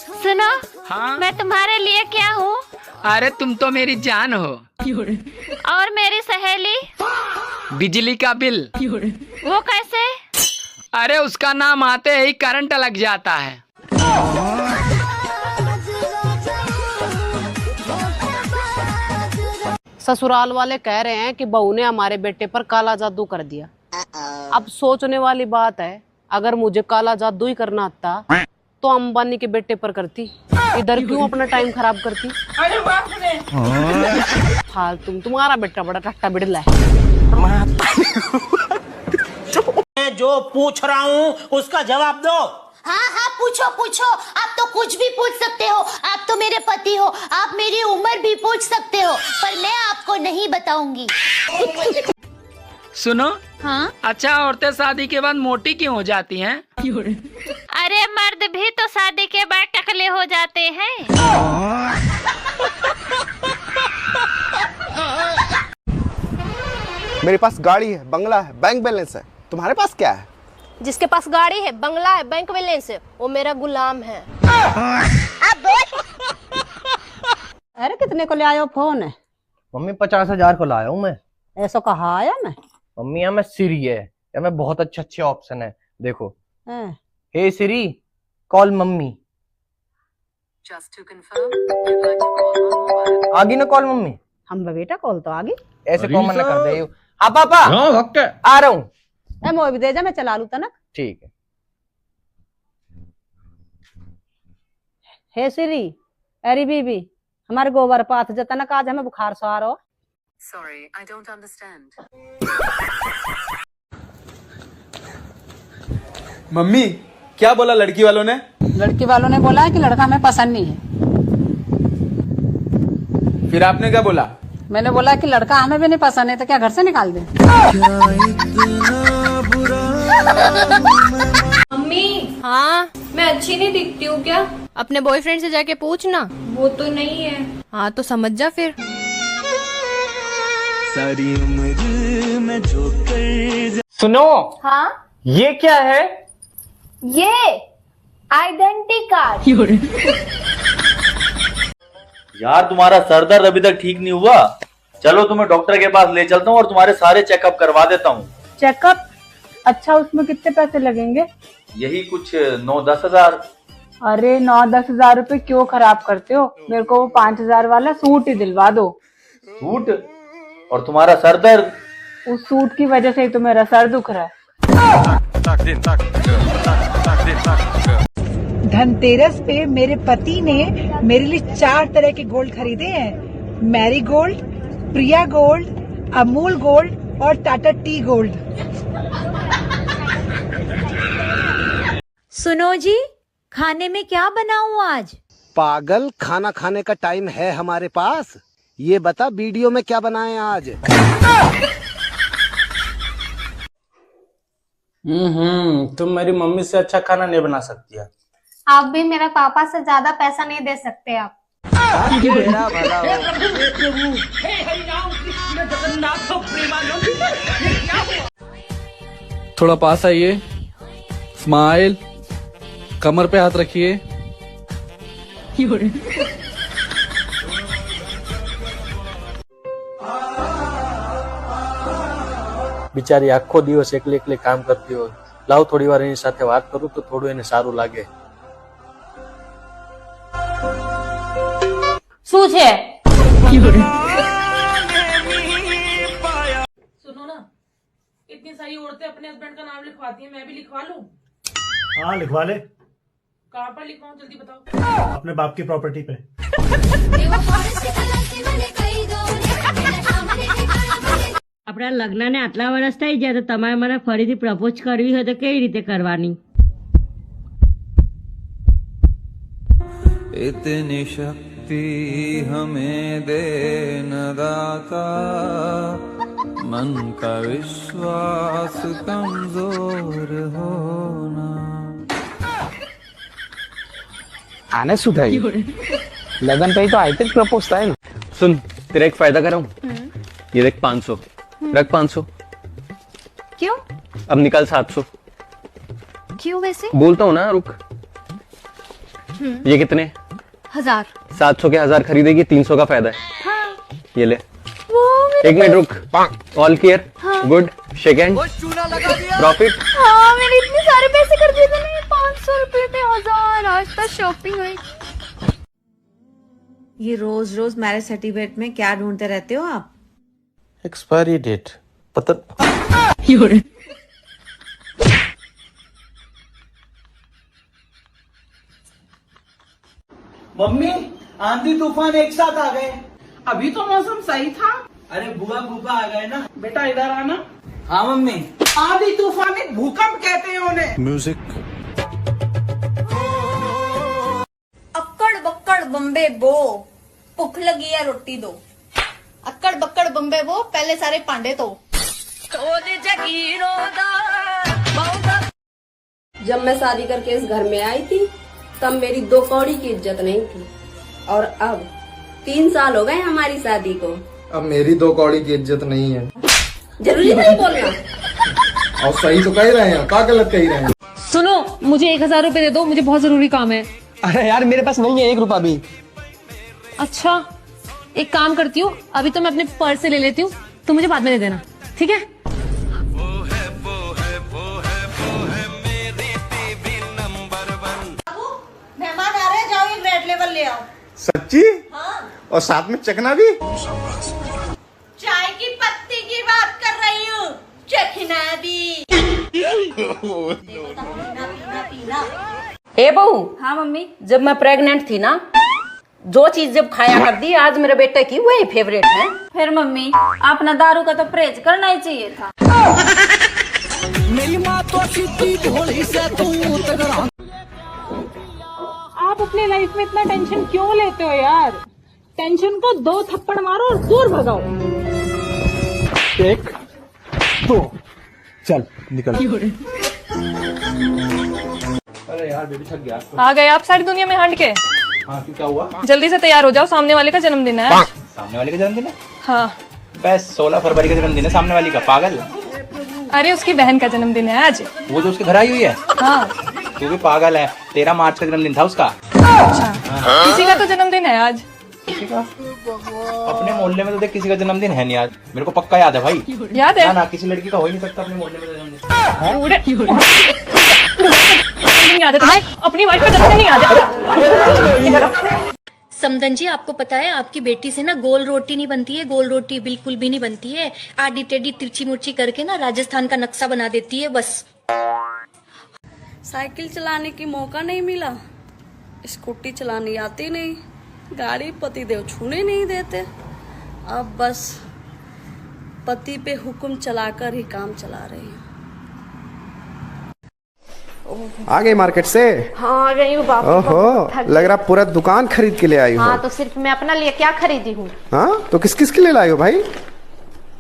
सुनो, हाँ? मैं तुम्हारे लिए क्या हूँ? अरे तुम तो मेरी जान हो। और मेरी सहेली? बिजली का बिल। वो कैसे? अरे उसका नाम आते ही करंट लग जाता है। ससुराल वाले कह रहे हैं कि बहू ने हमारे बेटे पर काला जादू कर दिया। अब सोचने वाली बात है, अगर मुझे काला जादू ही करना आता तो अंबानी के बेटे पर करती। इधर क्यों अपना टाइम खराब करती? अरे बाप रे। हाँ, तुम्हारा बेटा बड़ा टट्टा बिड़ला है। मैं जो पूछ रहा हूँ उसका जवाब दो। हाँ हाँ, पूछो पूछो। आप तो कुछ भी पूछ सकते हो। आप तो मेरे पति हो, आप मेरी उम्र भी पूछ सकते हो, पर मैं आपको नहीं बताऊंगी। सुनो। हाँ? अच्छा, औरतें शादी के बाद मोटी क्यों हो जाती हैं? अरे मर्द भी तो शादी के बाद टकले हो जाते हैं। मेरे पास गाड़ी है, बंगला है, बैंक बैलेंस है। तुम्हारे पास क्या है? जिसके पास गाड़ी है, बंगला है, बैंक बैलेंस है, वो मेरा गुलाम है। अरे कितने को ले आयो फोन है? मम्मी 50,000 को लाया हूँ मैं। ऐसा कहा आया मैं? मम्मी यहाँ में सिरी है, यहाँ में बहुत अच्छे अच्छे ऑप्शन है। देखो, हाँ। हे सिरी, कॉल मम्मी। आगे ना कॉल मम्मी। हम बेटा कॉल तो आगे ऐसे कॉमन ना कर दे। हाँ पापा, आ रहा हूँ। मोह भी दे जा, मैं चला लू तनक। ठीक है। हे सिरी, अरे बीबी, हमारे गोबर पाथ जो तनक आज हमें बुखार सो आ रहा। Sorry, I don't understand. Mummy, क्या बोला लड़की वालों ने? लड़की वालों ने बोला है कि लड़का हमें पसंद नहीं है। फिर आपने क्या बोला? मैंने बोला कि लड़का हमें भी नहीं पसंद है तो क्या घर से निकाल दे? मम्मी, हाँ, मैं अच्छी नहीं दिखती हूँ क्या? अपने बॉयफ्रेंड से जाके पूछना। वो तो नहीं है। हाँ तो समझ जा फिर। सारी उम्र में जो कर... सुनो। हाँ? ये क्या है? ये आइडेंटिटी कार्ड। यार तुम्हारा सर दर्द अभी तक ठीक नहीं हुआ? चलो तुम्हें डॉक्टर के पास ले चलता हूँ और तुम्हारे सारे चेकअप करवा देता हूँ। चेकअप? अच्छा, उसमें कितने पैसे लगेंगे? यही कुछ 9-10 हजार। अरे 9-10 हजार रुपए क्यों खराब करते हो? मेरे को वो 5,000 वाला सूट ही दिलवा दो। सूट? और तुम्हारा सर दर्द? उस सूट की वजह से ही तो मेरा सर दुख रहा है। धनतेरस पे मेरे पति ने मेरे लिए 4 तरह के गोल्ड खरीदे हैं। मैरी गोल्ड, प्रिया गोल्ड, अमूल गोल्ड और टाटा टी गोल्ड। सुनो जी, खाने में क्या बनाऊं आज? पागल, खाना खाने का टाइम है हमारे पास। ये बता, वीडियो में क्या बनाए आज? तुम मेरी मम्मी से अच्छा खाना नहीं बना सकती है। आप भी मेरे पापा से ज्यादा पैसा नहीं दे सकते आप। थोड़ा पास आइए, स्माइल, कमर पे हाथ रखिए। बिचारी आखो दिवस एकले एकले काम करती हो। लाओ थोड़ी बार एनी साथे बात करूं तो थोड़ું એને સારું લાગે। શું છે? सुनो ना, इतनी सारी औरतें अपने हस्बैंड का नाम लिखवाती हैं, मैं भी लिखवा लूं? हाँ लिखवा ले। कहाँ पर लिखवाऊं, जल्दी बताओ। अपने बाप की प्रॉपर्टी पे। આપણા લગ્નને આટલા વર્ષ થઈ ગયા તો તમારે મને ફરીથી પ્રપોઝ કરવી હોય તો કેવી રીતે કરવાની? इतनी शक्ति हमें दे न दाता, मन का विश्वास कमजोर होना। आने सुधाई लगन पे तो आए थे प्रपोज था ना। सुन, तेरा एक फायदा कराऊं? ये देख 500, रख 500। क्यों? अब निकाल 700। क्यों वैसे? बोलता हूँ ना, रुक। ये कितने? 1000। 700 के 1000 खरीदेगी, 300 का फायदा है। हाँ। ये ले। वो एक मिनट रुक। All clear? Good. Shake hand. Profit? हाँ, मैंने इतने सारे पैसे कर दिए थे ना, 500 रुपए पे 1000। आज तक शॉपिंग हुई। ये रोज रोज मैरिज सर्टिफिकेट में क्या ढूंढते रहते हो आप? एक्सपायरी डेट पता। मम्मी, आंधी तूफान एक साथ आ गए। अभी तो मौसम सही था। अरे बुआ फूफा आ गए ना। बेटा इधर आना। हाँ मम्मी। आंधी तूफान एक भूकंप कहते हैं उन्हें। म्यूजिक। अक्कड़ बक्कड़ बम्बे बो, भुख लगी है रोटी दो। अक्कड़ बक्कड़ बम्बे बो, पहले सारे पांडे तो। जब मैं शादी करके इस घर में आई थी तब मेरी 2 कौड़ी की इज्जत नहीं थी, और अब 3 साल हो गए हमारी शादी को, अब मेरी 2 कौड़ी की इज्जत नहीं है। जरूरी नहीं बोलना। और सही तो कह रहे हैं, क्या गलत कह रहे हैं? सुनो, मुझे 1000 रुपए दे दो, मुझे बहुत जरूरी काम है। अरे यार मेरे पास नहीं है 1 रुपया भी। अच्छा, एक काम करती हूँ, अभी तो मैं अपने पर्स से ले लेती हूँ, तो मुझे बाद में दे देना, ठीक है? मेहमान आ रहे हैं, जाओ एक रेड लेवल ले आओ। सच्ची? हाँ। और साथ में चखना भी? चाय की पत्ती की बात कर रही हूँ, चखना भी। ए बहू। हाँ मम्मी। जब मैं प्रेग्नेंट थी ना, जो चीज जब खाया कर दी, आज मेरे बेटे की वही फेवरेट है। फिर मम्मी, अपना दारू का तो परहेज करना ही चाहिए था। मेरी माँ तो सीधी भोली से तू तगड़ा। आप अपने लाइफ में इतना टेंशन क्यों लेते हो यार? टेंशन को 2 थप्पड़ मारो और दूर भगाओ। 1 2 चल निकल। अरे यार बेबी थक गया। आ गए आप सारी दुनिया में हट के। हाँ क्यों, क्या हुआ? जल्दी से तैयार हो जाओ, सामने वाले का जन्मदिन है। सामने वाले का जन्मदिन है? हाँ। बस 16 फरवरी का जन्मदिन है सामने वाली का, पागल। अरे उसकी बहन का जन्मदिन है आज। वो जो उसके घर आई हुई है? हाँ। तू भी पागल है, 13 मार्च का जन्मदिन था उसका। अच्छा, किसी का तो जन्मदिन है आज। किसी का? अपने मोहल्ले में तो देख किसी का जन्मदिन है नहीं आज, मेरे को पक्का याद है भाई। याद है? ना किसी लड़की का हो ही नहीं सकता अपने मोहल्ले में जन्मदिन। याद है तुम्हें? अपनी वाइफ का जन्मदिन नहीं याद है? समदन जी, आपको पता है आपकी बेटी से ना गोल रोटी नहीं बनती है, गोल रोटी बिल्कुल भी नहीं बनती है। आडी टेढ़ी तिरछी मुर्ची करके ना राजस्थान का नक्शा बना देती है बस। साइकिल चलाने की मौका नहीं मिला, स्कूटी चलानी आती नहीं, गाड़ी पतिदेव छूने नहीं देते, अब बस पति पे हुक्म चलाकर ही काम चला रही हूँ। आ गई मार्केट से? हाँ, आ गई हूँ बाप। ओहो, लग रहा पूरा दुकान खरीद के ले आई हूँ। हाँ, तो सिर्फ मैं अपना लिए क्या खरीदी हूँ? हाँ, तो किस किस के लिए लाई हो भाई?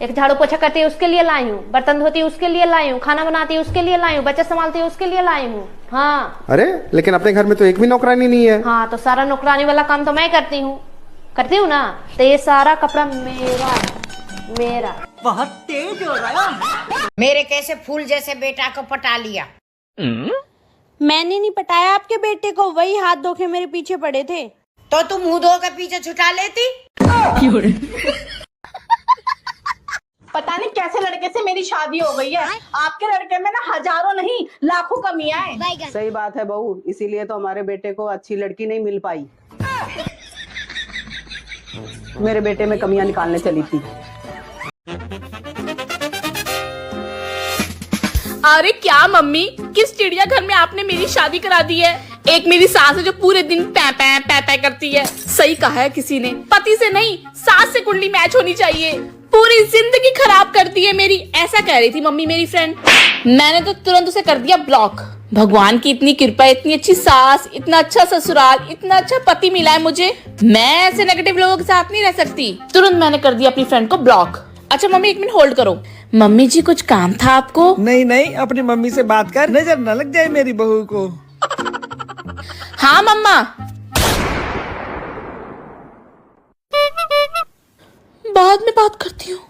एक झाड़ू पोछा करती है उसके लिए लाई हूँ, बर्तन धोती है उसके लिए लाई हूँ, खाना बनाती है उसके लिए लाई हूँ, बच्चे संभालती है उसके लिए लाई हूँ। हाँ। अरे लेकिन अपने घर में तो एक भी नौकरानी नहीं है। हाँ, तो सारा नौकरानी वाला काम तो मैं करती हूँ ना, तो ये सारा कपड़ा मेरा। बहुत तेज हो रहा है। मेरे कैसे फूल जैसे बेटा को पटा लिया। मैंने नहीं पटाया आपके बेटे को, वही हाथ धो के मेरे पीछे पड़े थे। तो तुम मुंह धो के पीछे छुटा लेती। पता नहीं कैसे लड़के से मेरी शादी हो गई है। आपके लड़के में ना हजारों नहीं लाखों कमियां हैं। सही बात है बहू, इसीलिए तो हमारे बेटे को अच्छी लड़की नहीं मिल पाई। मेरे बेटे में कमियां निकालने चली थी। अरे क्या मम्मी, किस चिड़ियाघर में आपने मेरी शादी करा दी है? एक मेरी सास है जो पूरे दिन पै पै पै पै करती है। सही कहा है किसी ने, पति से नहीं सास से कुंडली मैच होनी चाहिए। पूरी जिंदगी खराब कर दी है मेरी, ऐसा कह रही थी मम्मी मेरी फ्रेंड। मैंने तो तुरंत उसे कर दिया ब्लॉक। भगवान की इतनी कृपा, इतनी अच्छी सास, इतना अच्छा ससुराल, इतना अच्छा पति मिला है मुझे। मैं ऐसे नेगेटिव लोगों के साथ नहीं रह सकती। तुरंत मैंने कर दिया अपनी फ्रेंड को ब्लॉक। अच्छा मम्मी 1 मिनट होल्ड करो। मम्मी जी कुछ काम था आपको? नहीं नहीं, अपनी मम्मी से बात कर, नजर न लग जाए मेरी बहू को। हाँ मम्मा। बाद में बात करती हूँ।